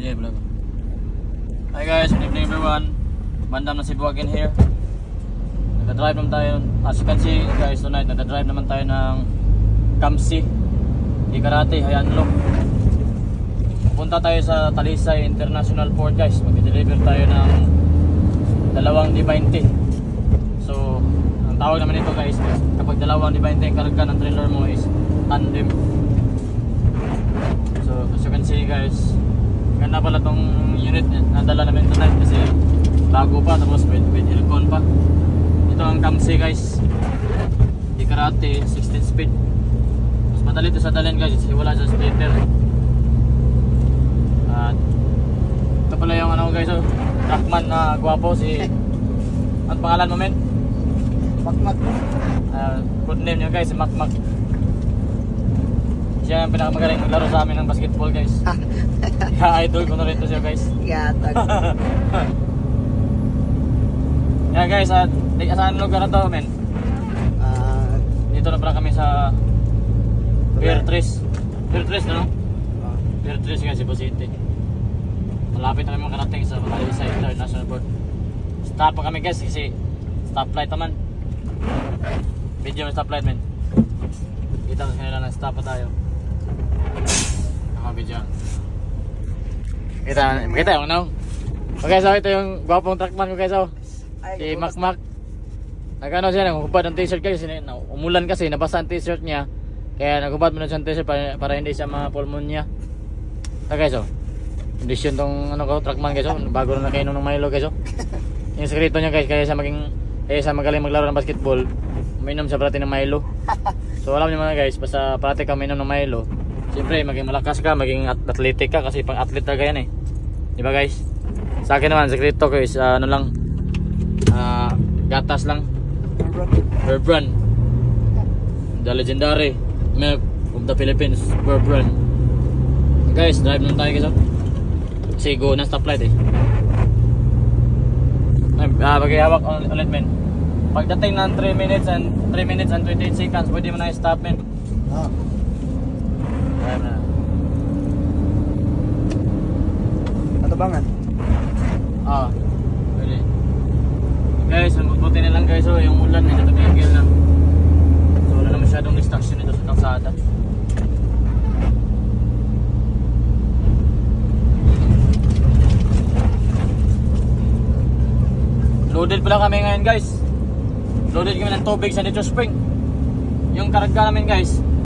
Yeah, vlog. Hi guys, good evening everyone. Bandam na si Buwagin here. Nagdadrive naman tayo. As you can see guys, tonight nagdadrive naman tayo ng Kamsi, Ikarate, Hayanlo. Pupunta tayo sa Talisay International Port guys. Mag-deliver tayo ng 2 D20. So, ang tawag naman ito guys, kapag 2 D20 ang karga ng trailer mo is tandem. So, as you can see guys, ganda pala tong unit na dala namin tonight kasi bago pa, tapos with aircon pa. Ito ang Kamsi guys, Ikarate 16 speed. Mas madali ito sa dalhin guys, wala sa splitter. At ito pala yung ano guys, Rockman na gwapo, si ang pangalan mo men? Makmak. Good name niya guys, si Makmak. Siya ang pinakamagaling maglaro sa amin ng basketball guys. Yeah, idol ko na rin to siya guys. Gatag. Yeah guys, saan lugar na to men? Dito na pala kami sa Pier 3. Pier 3 no? Pier 3 guys, Cebu City. Malapit na kami makarating sa Talisay International Port. Stop pa kami guys kasi stoplight naman. Video ng stoplight men. Kita sa kanila na stop pa tayo. Video. Kita yung no? Okay, so ito yung gwapong truckman ko guys, oh. Si Makmak. Nagano siya, nagubad ng t-shirt guys. Umulan kasi, nabasa ang t-shirt niya. Kaya nagubad mo na siya ng t-shirt para hindi siya ma-pulmonya. Ito guys, oh. Kondisyon tong ano ko, truckman guys, oh. Bago na nakainom ng Milo guys, oh. Yung sekreto niya guys, kaya siya magaling maglaro ng basketball, uminom siya parati ng Milo. So alam niyo mga guys, basta parati ka uminom ng Milo, siyempre maging malakas ka, maging athletic ka kasi pang athlete talaga yan eh. Diba guys? Sa akin naman, sekreto ko is ano lang, gatas lang. Verb Run. The legendary milk of the Philippines, Verb Run. Guys, drive naman tayo guys, oh. Kasi go na stoplight eh. Paghihawak ulit men. Pagdating ng 3 minutes and 28 seconds, pwede mo na i-stop men. Ayan na. Atabangan? Pwede. Guys, ang buti na lang guys, oh, yung ulan ay natabigil na. So wala na masyadong distraction dito sa kalsada. Loaded pala kami ngayon guys. Loaded kami ng tubig sa Nature Spring. Yung karga namin guys,